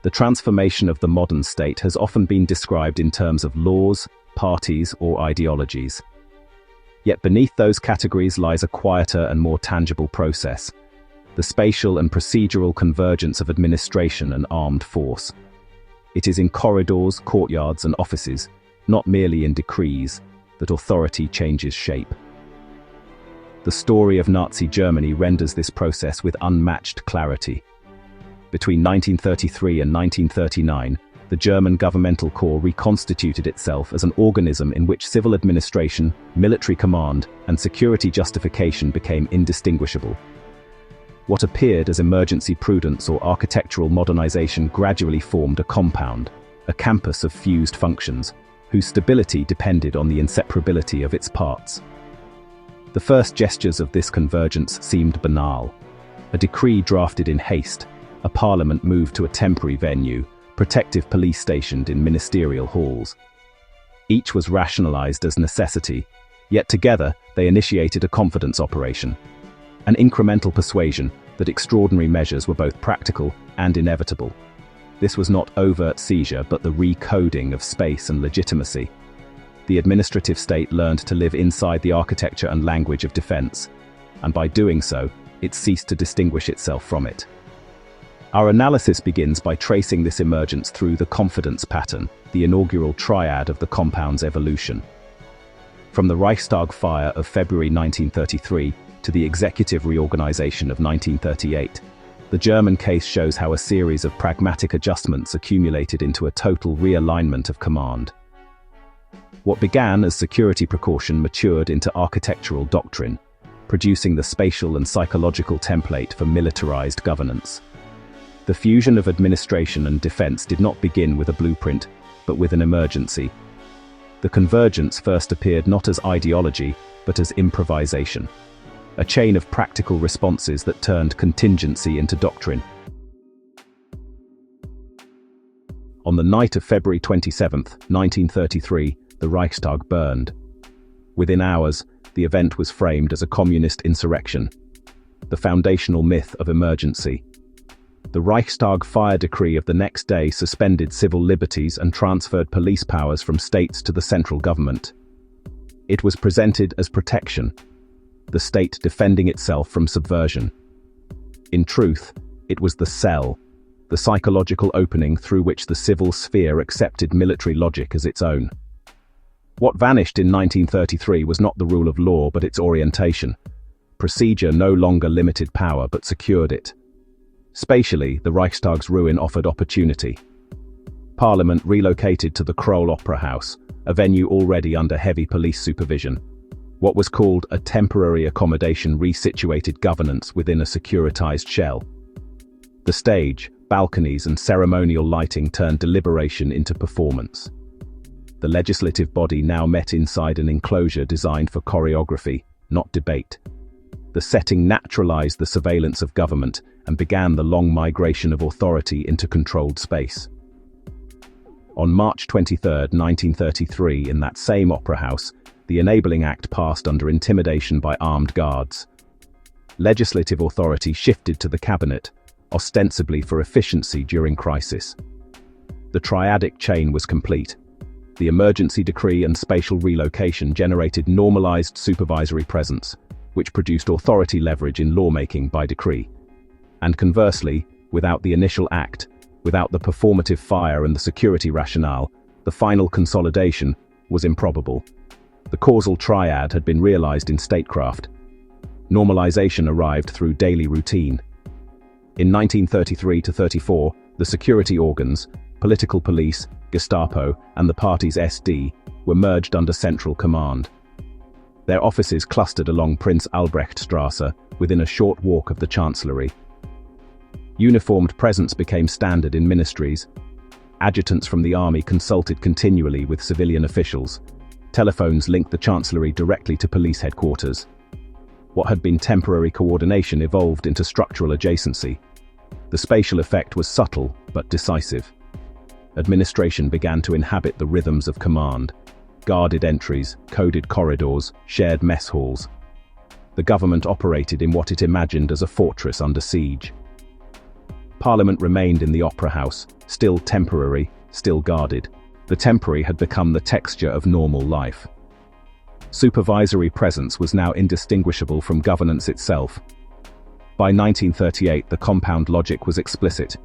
The transformation of the modern state has often been described in terms of laws, parties, or ideologies. Yet beneath those categories lies a quieter and more tangible process: the spatial and procedural convergence of administration and armed force. It is in corridors, courtyards, and offices, not merely in decrees, that authority changes shape. The story of Nazi Germany renders this process with unmatched clarity. Between 1933 and 1939, the German governmental corps reconstituted itself as an organism in which civil administration, military command, and security justification became indistinguishable. What appeared as emergency prudence or architectural modernization gradually formed a compound, a campus of fused functions, whose stability depended on the inseparability of its parts. The first gestures of this convergence seemed banal. A decree drafted in haste, a parliament moved to a temporary venue, protective police stationed in ministerial halls. Each was rationalized as necessity, yet together they initiated a confidence operation, an incremental persuasion that extraordinary measures were both practical and inevitable. This was not overt seizure, but the recoding of space and legitimacy. The administrative state learned to live inside the architecture and language of defense, and by doing so, it ceased to distinguish itself from it. Our analysis begins by tracing this emergence through the confidence pattern, the inaugural triad of the compound's evolution. From the Reichstag fire of February 1933 to the executive reorganization of 1938, the German case shows how a series of pragmatic adjustments accumulated into a total realignment of command. What began as security precaution matured into architectural doctrine, producing the spatial and psychological template for militarized governance. The fusion of administration and defense did not begin with a blueprint, but with an emergency. The convergence first appeared not as ideology, but as improvisation, a chain of practical responses that turned contingency into doctrine. On the night of February 27, 1933, the Reichstag burned. Within hours, the event was framed as a communist insurrection, the foundational myth of emergency. The Reichstag fire decree of the next day suspended civil liberties and transferred police powers from states to the central government. It was presented as protection, the state defending itself from subversion. In truth, it was the cell, the psychological opening through which the civil sphere accepted military logic as its own. What vanished in 1933 was not the rule of law, but its orientation. Procedure no longer limited power, but secured it. Spatially, the Reichstag's ruin offered opportunity. Parliament relocated to the Kroll Opera House, a venue already under heavy police supervision. What was called a temporary accommodation resituated governance within a securitized shell. The stage, balconies, and ceremonial lighting turned deliberation into performance. The legislative body now met inside an enclosure designed for choreography, not debate. The setting naturalized the surveillance of government and began the long migration of authority into controlled space. On March 23, 1933, in that same opera house, the Enabling Act passed under intimidation by armed guards. Legislative authority shifted to the cabinet, ostensibly for efficiency during crisis. The triadic chain was complete. The emergency decree and spatial relocation generated normalized supervisory presence, which produced authority leverage in lawmaking by decree. And conversely, without the initial act, without the performative fire and the security rationale, the final consolidation was improbable. The causal triad had been realized in statecraft. Normalization arrived through daily routine. In 1933-34, the security organs, political police, Gestapo, and the party's SD, were merged under central command. Their offices clustered along Prince Albrechtstrasse, within a short walk of the Chancellery. Uniformed presence became standard in ministries. Adjutants from the army consulted continually with civilian officials. Telephones linked the Chancellery directly to police headquarters. What had been temporary coordination evolved into structural adjacency. The spatial effect was subtle but decisive. Administration began to inhabit the rhythms of command. Guarded entries, coded corridors, shared mess halls. The government operated in what it imagined as a fortress under siege. Parliament remained in the Opera House, still temporary, still guarded. The temporary had become the texture of normal life. Supervisory presence was now indistinguishable from governance itself. By 1938, the compound logic was explicit.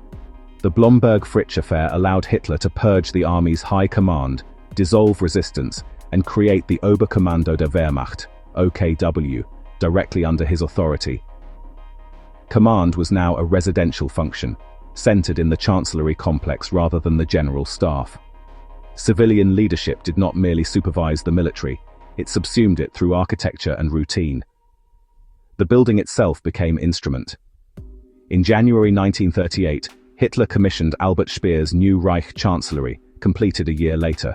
The Blomberg-Fritsch affair allowed Hitler to purge the army's high command, dissolve resistance, and create the Oberkommando der Wehrmacht, OKW, directly under his authority. Command was now a residential function, centered in the chancellery complex rather than the general staff. Civilian leadership did not merely supervise the military, it subsumed it through architecture and routine. The building itself became instrument. In January 1938, Hitler commissioned Albert Speer's new Reich chancellery, completed a year later.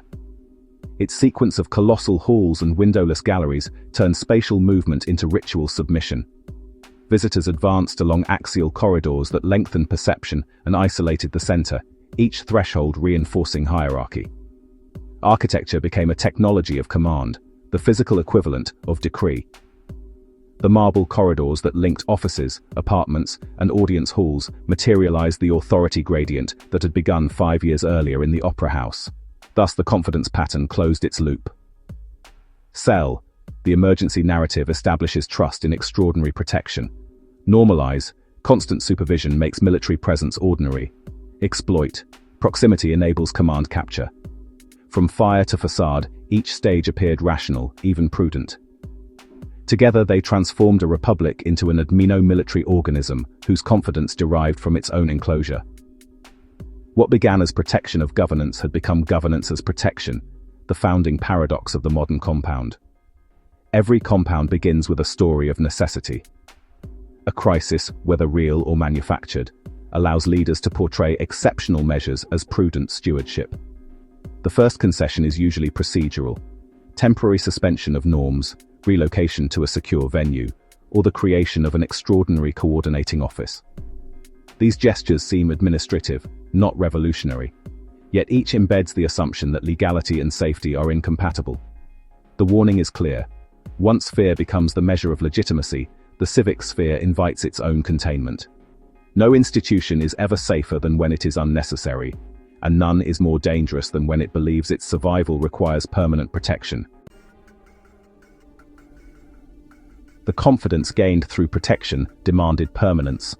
Its sequence of colossal halls and windowless galleries turned spatial movement into ritual submission. Visitors advanced along axial corridors that lengthened perception and isolated the center, each threshold reinforcing hierarchy. Architecture became a technology of command, the physical equivalent of decree. The marble corridors that linked offices, apartments, and audience halls materialized the authority gradient that had begun 5 years earlier in the Opera House. Thus the confidence pattern closed its loop. Sell. The emergency narrative establishes trust in extraordinary protection. Normalize. Constant supervision makes military presence ordinary. Exploit. Proximity enables command capture. From fire to facade, each stage appeared rational, even prudent. Together they transformed a republic into an admino-military organism whose confidence derived from its own enclosure. What began as protection of governance had become governance as protection, the founding paradox of the modern compound. Every compound begins with a story of necessity. A crisis, whether real or manufactured, allows leaders to portray exceptional measures as prudent stewardship. The first concession is usually procedural: temporary suspension of norms, relocation to a secure venue, or the creation of an extraordinary coordinating office. These gestures seem administrative, not revolutionary, yet each embeds the assumption that legality and safety are incompatible. The warning is clear. Once fear becomes the measure of legitimacy, the civic sphere invites its own containment. No institution is ever safer than when it is unnecessary, and none is more dangerous than when it believes its survival requires permanent protection. The confidence gained through protection demanded permanence.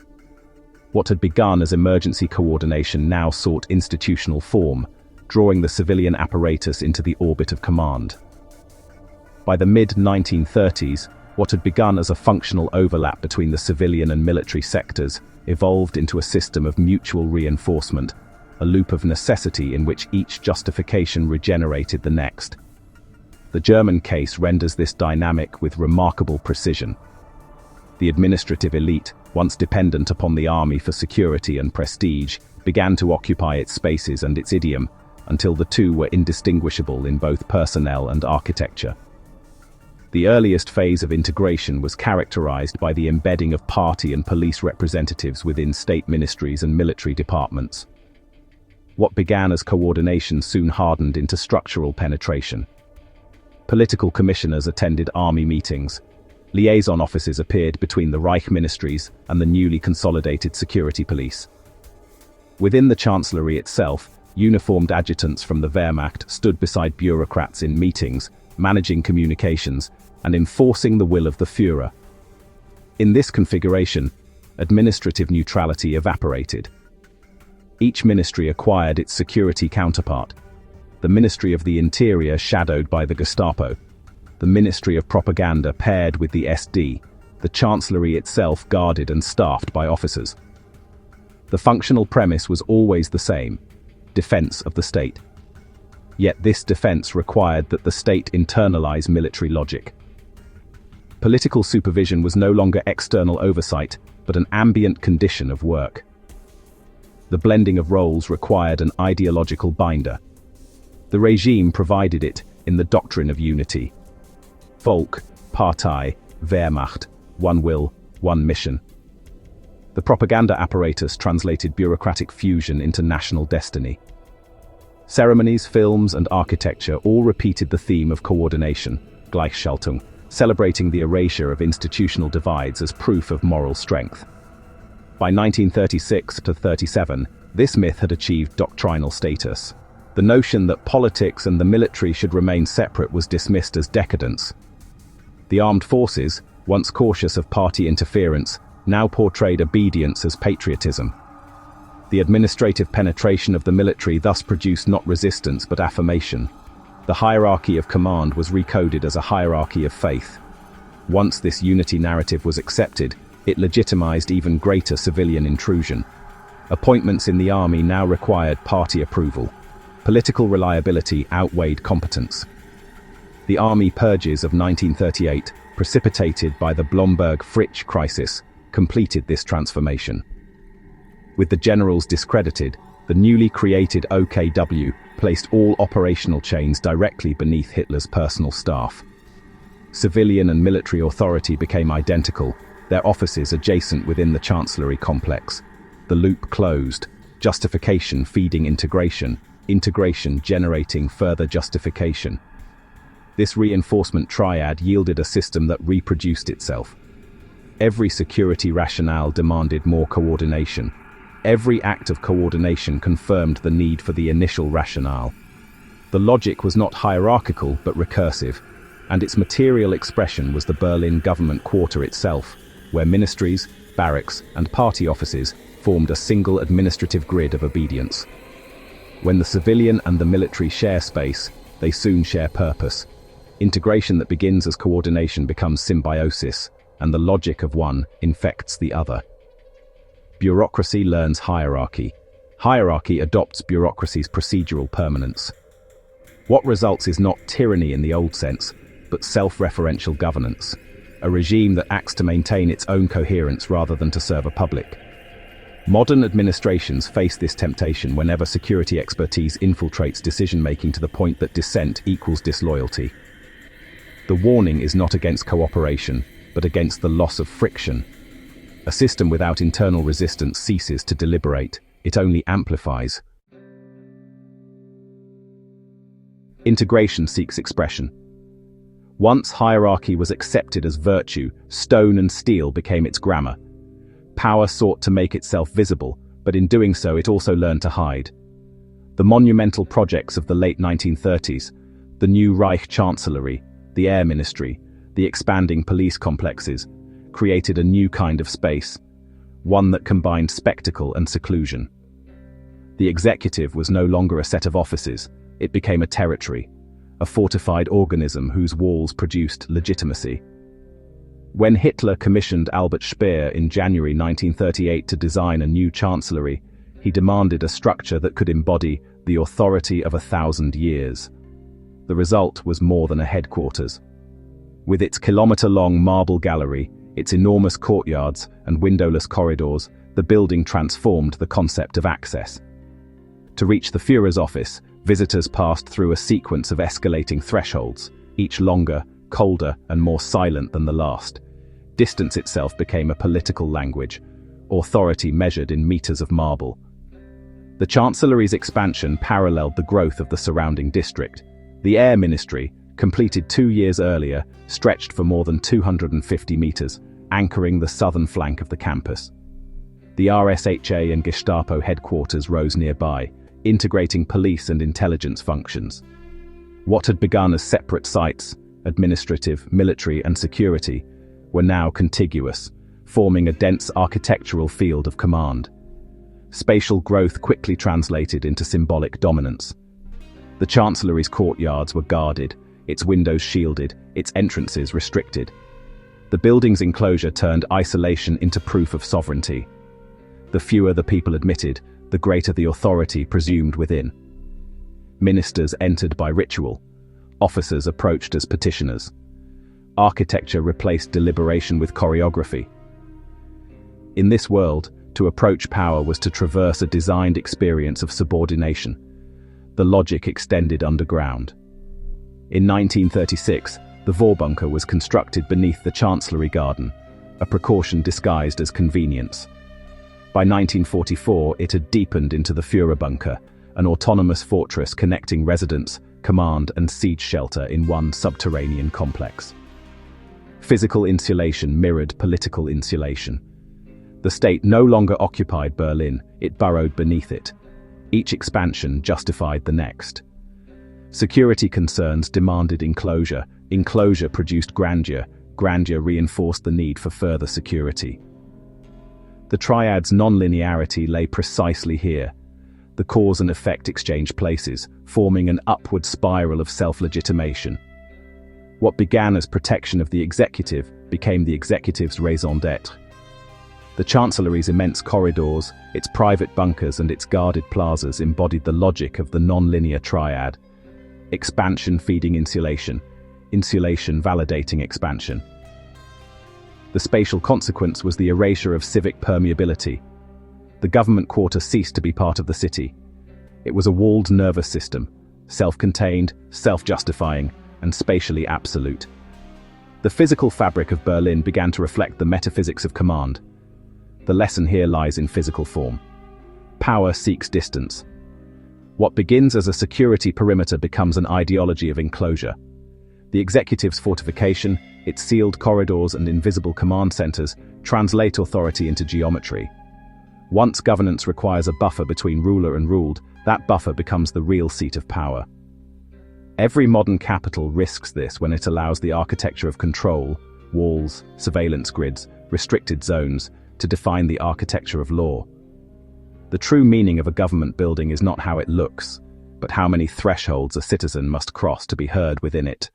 What had begun as emergency coordination now sought institutional form, drawing the civilian apparatus into the orbit of command. By the mid-1930s, what had begun as a functional overlap between the civilian and military sectors evolved into a system of mutual reinforcement, a loop of necessity in which each justification regenerated the next. The German case renders this dynamic with remarkable precision. The administrative elite, once dependent upon the army for security and prestige, began to occupy its spaces and its idiom, until the two were indistinguishable in both personnel and architecture. The earliest phase of integration was characterized by the embedding of party and police representatives within state ministries and military departments. What began as coordination soon hardened into structural penetration. Political commissioners attended army meetings. Liaison offices appeared between the Reich ministries and the newly consolidated security police. Within the chancellery itself, uniformed adjutants from the Wehrmacht stood beside bureaucrats in meetings, managing communications, and enforcing the will of the Führer. In this configuration, administrative neutrality evaporated. Each ministry acquired its security counterpart. The Ministry of the Interior shadowed by the Gestapo, the Ministry of Propaganda paired with the SD, the Chancellery itself guarded and staffed by officers. The functional premise was always the same: defense of the state. Yet this defense required that the state internalize military logic. Political supervision was no longer external oversight, but an ambient condition of work. The blending of roles required an ideological binder. The regime provided it in the doctrine of unity. Volk, Partei, Wehrmacht, one will, one mission. The propaganda apparatus translated bureaucratic fusion into national destiny. Ceremonies, films, and architecture all repeated the theme of coordination, Gleichschaltung, celebrating the erasure of institutional divides as proof of moral strength. By 1936 to 37, this myth had achieved doctrinal status. The notion that politics and the military should remain separate was dismissed as decadence. The armed forces, once cautious of party interference, now portrayed obedience as patriotism. The administrative penetration of the military thus produced not resistance but affirmation. The hierarchy of command was recoded as a hierarchy of faith. Once this unity narrative was accepted, it legitimized even greater civilian intrusion. Appointments in the army now required party approval. Political reliability outweighed competence. The army purges of 1938, precipitated by the Blomberg-Fritsch crisis, completed this transformation. With the generals discredited, the newly created OKW placed all operational chains directly beneath Hitler's personal staff. Civilian and military authority became identical, their offices adjacent within the chancellery complex. The loop closed, justification feeding integration, integration generating further justification. This reinforcement triad yielded a system that reproduced itself. Every security rationale demanded more coordination. Every act of coordination confirmed the need for the initial rationale. The logic was not hierarchical but recursive, and its material expression was the Berlin government quarter itself, where ministries, barracks, and party offices formed a single administrative grid of obedience. When the civilian and the military share space, they soon share purpose. Integration that begins as coordination becomes symbiosis, and the logic of one infects the other. Bureaucracy learns hierarchy. Hierarchy adopts bureaucracy's procedural permanence. What results is not tyranny in the old sense, but self-referential governance, a regime that acts to maintain its own coherence rather than to serve a public. Modern administrations face this temptation whenever security expertise infiltrates decision-making to the point that dissent equals disloyalty. The warning is not against cooperation, but against the loss of friction. A system without internal resistance ceases to deliberate, it only amplifies. Integration seeks expression. Once hierarchy was accepted as virtue, stone and steel became its grammar. Power sought to make itself visible, but in doing so it also learned to hide. The monumental projects of the late 1930s, the new Reich chancellery, the air ministry, the expanding police complexes, created a new kind of space, one that combined spectacle and seclusion. The executive was no longer a set of offices, it became a territory, a fortified organism whose walls produced legitimacy. When Hitler commissioned Albert Speer in January 1938 to design a new chancellery, he demanded a structure that could embody the authority of 1,000 years. The result was more than a headquarters. With its kilometer-long marble gallery, its enormous courtyards and windowless corridors, the building transformed the concept of access. To reach the Führer's office, visitors passed through a sequence of escalating thresholds, each longer, colder, and more silent than the last. Distance itself became a political language, authority measured in meters of marble. The chancellery's expansion paralleled the growth of the surrounding district. The air ministry, completed 2 years earlier, stretched for more than 250 meters, anchoring the southern flank of the campus. The RSHA and Gestapo headquarters rose nearby, integrating police and intelligence functions. What had begun as separate sites, administrative, military, and security, were now contiguous, forming a dense architectural field of command. Spatial growth quickly translated into symbolic dominance. The chancellery's courtyards were guarded, its windows shielded, its entrances restricted. The building's enclosure turned isolation into proof of sovereignty. The fewer the people admitted, the greater the authority presumed within. Ministers entered by ritual. Officers approached as petitioners. Architecture replaced deliberation with choreography. In this world, to approach power was to traverse a designed experience of subordination. The logic extended underground. In 1936, the Vorbunker was constructed beneath the Chancellery Garden, a precaution disguised as convenience. By 1944, it had deepened into the Führerbunker, an autonomous fortress connecting residence, command, and siege shelter in one subterranean complex. Physical insulation mirrored political insulation. The state no longer occupied Berlin, it burrowed beneath it. Each expansion justified the next. Security concerns demanded enclosure, enclosure produced grandeur, grandeur reinforced the need for further security. The triad's non-linearity lay precisely here. The cause and effect exchange places, forming an upward spiral of self-legitimation. What began as protection of the executive became the executive's raison d'être. The Chancellery's immense corridors, its private bunkers and its guarded plazas embodied the logic of the non-linear triad. Expansion feeding insulation, insulation validating expansion. The spatial consequence was the erasure of civic permeability. The government quarter ceased to be part of the city. It was a walled nervous system, self-contained, self-justifying, and spatially absolute. The physical fabric of Berlin began to reflect the metaphysics of command. The lesson here lies in physical form. Power seeks distance. What begins as a security perimeter becomes an ideology of enclosure. The executive's fortification, its sealed corridors and invisible command centers translate authority into geometry. Once governance requires a buffer between ruler and ruled, that buffer becomes the real seat of power. Every modern capital risks this when it allows the architecture of control, walls, surveillance grids, restricted zones, to define the architecture of law. The true meaning of a government building is not how it looks, but how many thresholds a citizen must cross to be heard within it.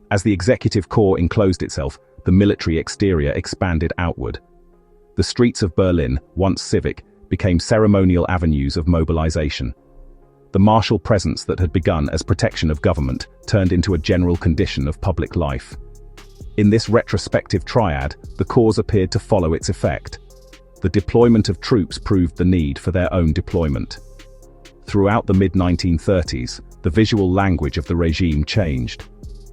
As the executive core enclosed itself, the military exterior expanded outward. The streets of Berlin, once civic, became ceremonial avenues of mobilization. The martial presence that had begun as protection of government turned into a general condition of public life. In this retrospective triad, the cause appeared to follow its effect. The deployment of troops proved the need for their own deployment. Throughout the mid-1930s, the visual language of the regime changed.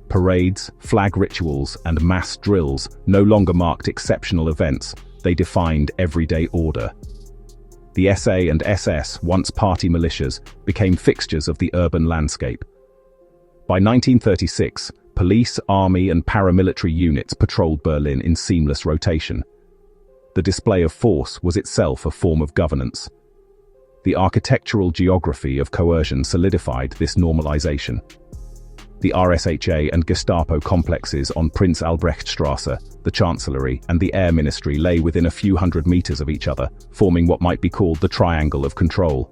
Parades, flag rituals, and mass drills no longer marked exceptional events, they defined everyday order. The SA and SS, once party militias, became fixtures of the urban landscape. By 1936, police, army, and paramilitary units patrolled Berlin in seamless rotation. The display of force was itself a form of governance. The architectural geography of coercion solidified this normalization. The RSHA and Gestapo complexes on Prince Albrechtstrasse, the Chancellery, and the Air Ministry lay within a few hundred meters of each other, forming what might be called the triangle of control.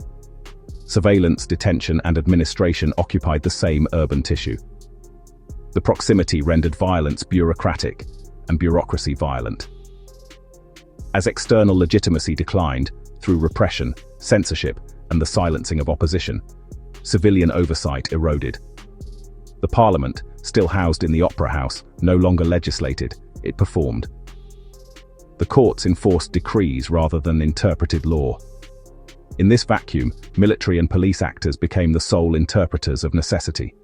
Surveillance, detention, and administration occupied the same urban tissue. The proximity rendered violence bureaucratic, and bureaucracy violent. As external legitimacy declined, through repression, censorship, and the silencing of opposition, civilian oversight eroded. The parliament, still housed in the Opera House, no longer legislated, it performed. The courts enforced decrees rather than interpreted law. In this vacuum, military and police actors became the sole interpreters of necessity.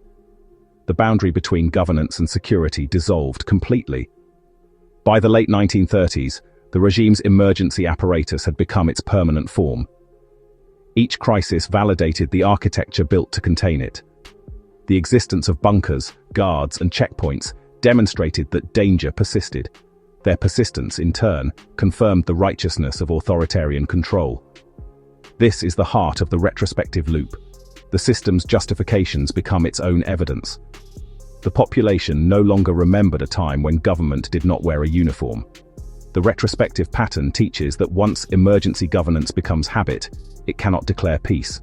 The boundary between governance and security dissolved completely. By the late 1930s, the regime's emergency apparatus had become its permanent form. Each crisis validated the architecture built to contain it. The existence of bunkers, guards, and checkpoints demonstrated that danger persisted. Their persistence, in turn, confirmed the righteousness of authoritarian control. This is the heart of the retrospective loop. The system's justifications become its own evidence. The population no longer remembered a time when government did not wear a uniform. The retrospective pattern teaches that once emergency governance becomes habit, it cannot declare peace.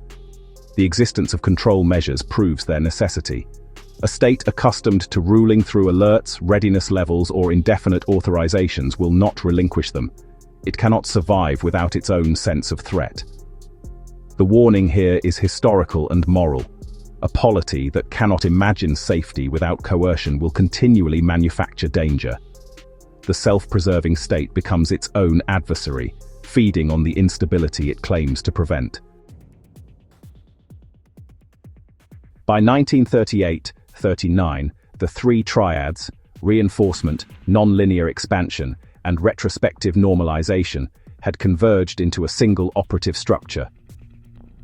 The existence of control measures proves their necessity. A state accustomed to ruling through alerts, readiness levels, or indefinite authorizations will not relinquish them. It cannot survive without its own sense of threat. The warning here is historical and moral. A polity that cannot imagine safety without coercion will continually manufacture danger. The self-preserving state becomes its own adversary, feeding on the instability it claims to prevent. By 1938-39, the three triads, reinforcement, non-linear expansion, and retrospective normalization, had converged into a single operative structure.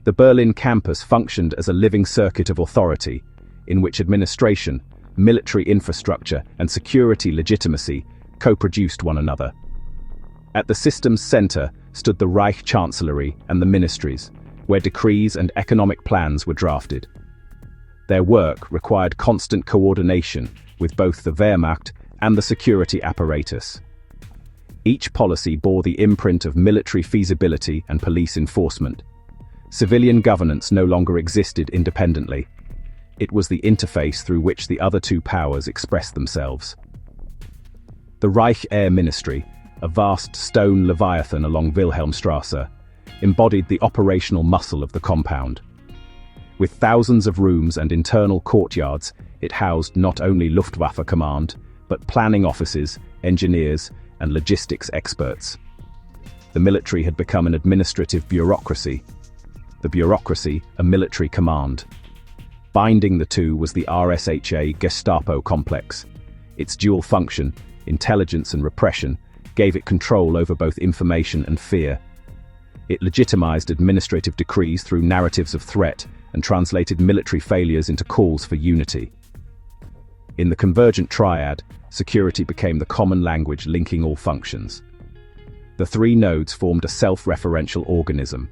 The Berlin campus functioned as a living circuit of authority, in which administration, military infrastructure, and security legitimacy co-produced one another. At the system's center stood the Reich Chancellery and the ministries, where decrees and economic plans were drafted. Their work required constant coordination with both the Wehrmacht and the security apparatus. Each policy bore the imprint of military feasibility and police enforcement. Civilian governance no longer existed independently. It was the interface through which the other two powers expressed themselves. The Reich Air Ministry, a vast stone leviathan along Wilhelmstrasse, embodied the operational muscle of the compound. With thousands of rooms and internal courtyards, it housed not only Luftwaffe command, but planning offices, engineers, and logistics experts. The military had become an administrative bureaucracy, the bureaucracy a military command. Binding the two was the RSHA Gestapo complex. Its dual function, intelligence and repression, gave it control over both information and fear. It legitimized administrative decrees through narratives of threat and translated military failures into calls for unity. In the convergent triad, security became the common language linking all functions. The three nodes formed a self-referential organism.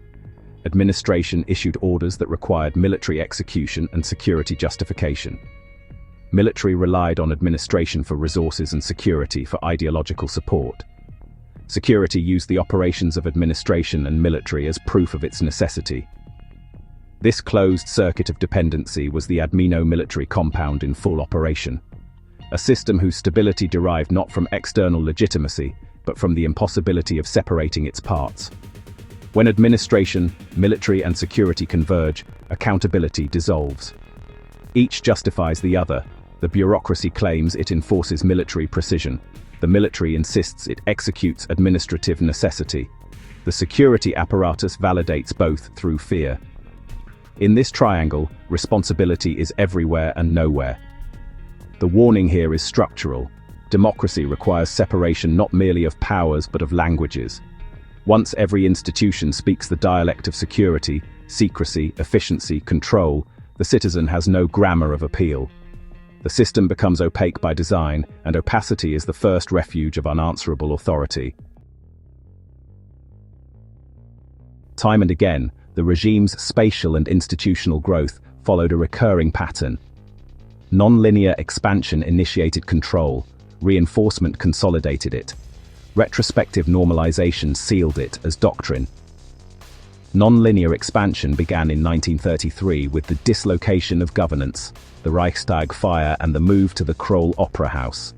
Administration issued orders that required military execution and security justification. Military relied on administration for resources and security for ideological support. Security used the operations of administration and military as proof of its necessity. This closed circuit of dependency was the admino-military compound in full operation. A system whose stability derived not from external legitimacy, but from the impossibility of separating its parts. When administration, military and security converge, accountability dissolves. Each justifies the other. The bureaucracy claims it enforces military precision. The military insists it executes administrative necessity. The security apparatus validates both through fear. In this triangle, responsibility is everywhere and nowhere. The warning here is structural. Democracy requires separation not merely of powers but of languages. Once every institution speaks the dialect of security, secrecy, efficiency, control, the citizen has no grammar of appeal. The system becomes opaque by design, and opacity is the first refuge of unanswerable authority. Time and again, the regime's spatial and institutional growth followed a recurring pattern. Non-linear expansion initiated control, reinforcement consolidated it. Retrospective normalization sealed it as doctrine. Non-linear expansion began in 1933 with the dislocation of governance, the Reichstag fire and the move to the Kroll Opera House.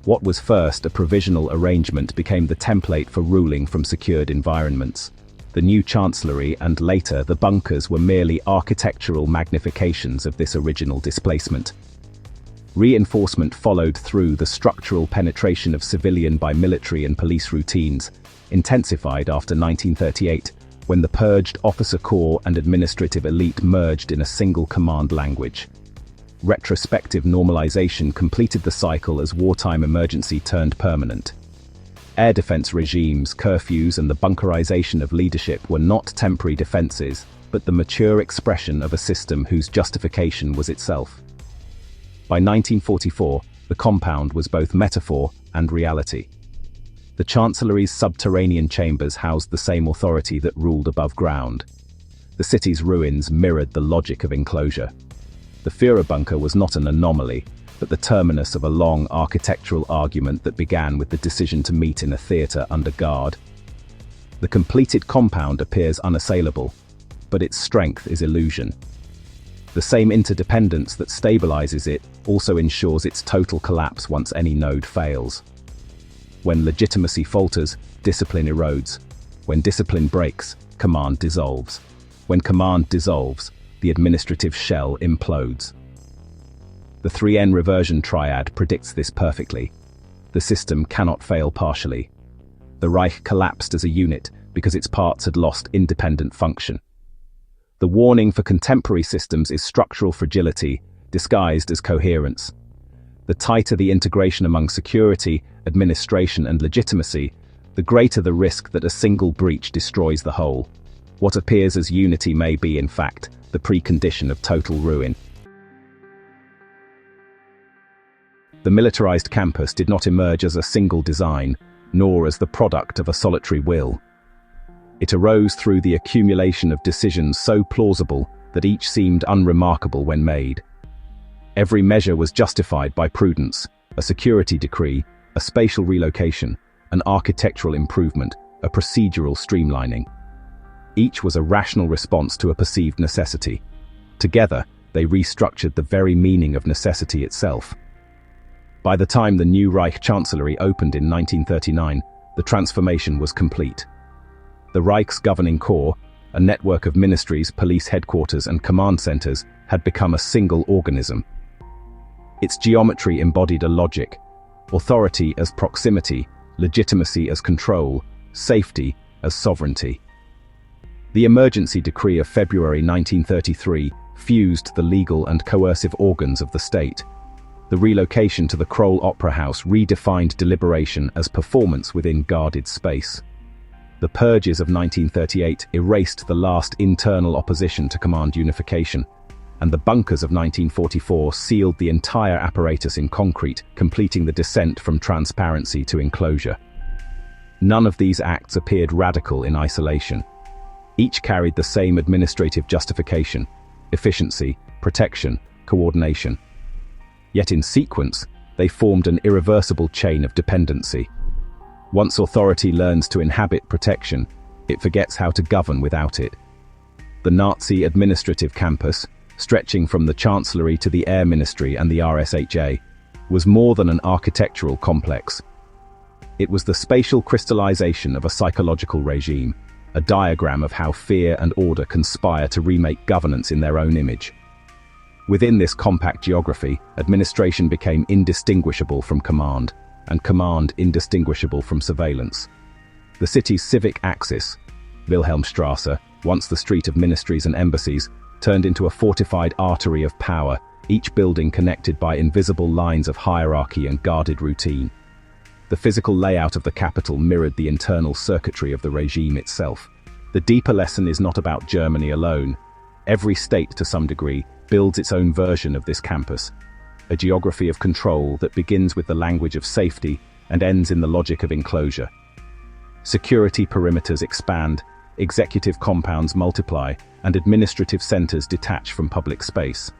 What was first a provisional arrangement became the template for ruling from secured environments. The new chancellery and later the bunkers were merely architectural magnifications of this original displacement. Reinforcement followed through the structural penetration of civilian by military and police routines, intensified after 1938, when the purged officer corps and administrative elite merged in a single command language. Retrospective normalization completed the cycle as wartime emergency turned permanent. Air defense regimes, curfews, and the bunkerization of leadership were not temporary defenses, but the mature expression of a system whose justification was itself. By 1944, the compound was both metaphor and reality. The Chancellery's subterranean chambers housed the same authority that ruled above ground. The city's ruins mirrored the logic of enclosure. The Führer bunker was not an anomaly, but the terminus of a long architectural argument that began with the decision to meet in a theatre under guard. The completed compound appears unassailable, but its strength is illusion. The same interdependence that stabilizes it also ensures its total collapse once any node fails. When legitimacy falters, discipline erodes. When discipline breaks, command dissolves. When command dissolves, the administrative shell implodes. The 3N reversion triad predicts this perfectly. The system cannot fail partially. The Reich collapsed as a unit because its parts had lost independent function. The warning for contemporary systems is structural fragility, disguised as coherence. The tighter the integration among security, administration, and legitimacy, the greater the risk that a single breach destroys the whole. What appears as unity may be, in fact, the precondition of total ruin. The militarized campus did not emerge as a single design, nor as the product of a solitary will. It arose through the accumulation of decisions so plausible that each seemed unremarkable when made. Every measure was justified by prudence, a security decree, a spatial relocation, an architectural improvement, a procedural streamlining. Each was a rational response to a perceived necessity. Together, they restructured the very meaning of necessity itself. By the time the new Reich Chancellery opened in 1939, the transformation was complete. The Reich's governing core, a network of ministries, police headquarters, and command centers, had become a single organism. Its geometry embodied a logic: authority as proximity, legitimacy as control, safety as sovereignty. The emergency decree of February 1933 fused the legal and coercive organs of the state. The relocation to the Kroll Opera House redefined deliberation as performance within guarded space. The purges of 1938 erased the last internal opposition to command unification, and the bunkers of 1944 sealed the entire apparatus in concrete, completing the descent from transparency to enclosure. None of these acts appeared radical in isolation. Each carried the same administrative justification: efficiency, protection, coordination. Yet in sequence, they formed an irreversible chain of dependency. Once authority learns to inhabit protection, it forgets how to govern without it. The Nazi administrative campus, stretching from the Chancellery to the Air Ministry and the RSHA, was more than an architectural complex. It was the spatial crystallization of a psychological regime, a diagram of how fear and order conspire to remake governance in their own image. Within this compact geography, administration became indistinguishable from command, and command indistinguishable from surveillance. The city's civic axis, Wilhelmstrasse, once the street of ministries and embassies, turned into a fortified artery of power, each building connected by invisible lines of hierarchy and guarded routine. The physical layout of the capital mirrored the internal circuitry of the regime itself. The deeper lesson is not about Germany alone. Every state, to some degree, builds its own version of this campus, a geography of control that begins with the language of safety and ends in the logic of enclosure. Security perimeters expand, executive compounds multiply, and administrative centers detach from public space.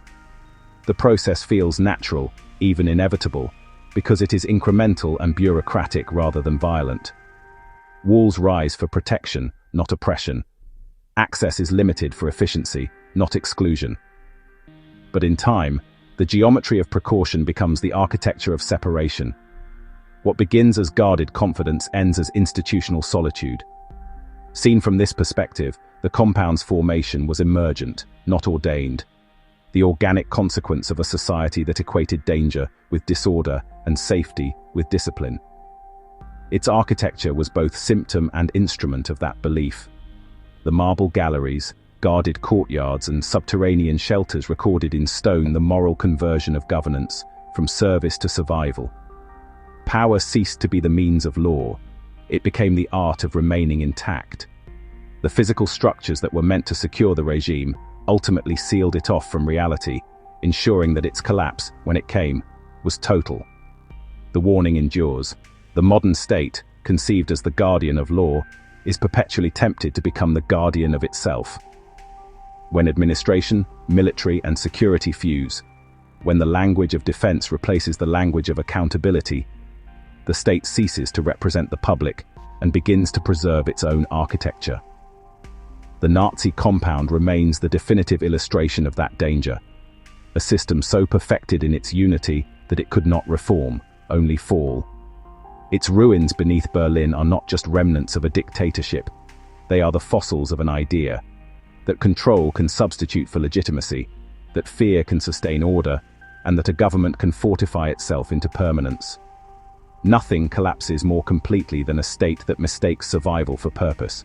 The process feels natural, even inevitable, because it is incremental and bureaucratic rather than violent. Walls rise for protection, not oppression. Access is limited for efficiency, not exclusion. But in time, the geometry of precaution becomes the architecture of separation. What begins as guarded confidence ends as institutional solitude. Seen from this perspective, the compound's formation was emergent, not ordained, the organic consequence of a society that equated danger with disorder and safety with discipline. Its architecture was both symptom and instrument of that belief. The marble galleries, guarded courtyards, and subterranean shelters recorded in stone the moral conversion of governance, from service to survival. Power ceased to be the means of law. It became the art of remaining intact. The physical structures that were meant to secure the regime ultimately sealed it off from reality, ensuring that its collapse, when it came, was total. The warning endures. The modern state, conceived as the guardian of law, is perpetually tempted to become the guardian of itself. When administration, military, and security fuse, when the language of defense replaces the language of accountability, the state ceases to represent the public and begins to preserve its own architecture. The Nazi compound remains the definitive illustration of that danger, a system so perfected in its unity that it could not reform, only fall. Its ruins beneath Berlin are not just remnants of a dictatorship, they are the fossils of an idea: that control can substitute for legitimacy, that fear can sustain order, and that a government can fortify itself into permanence. Nothing collapses more completely than a state that mistakes survival for purpose.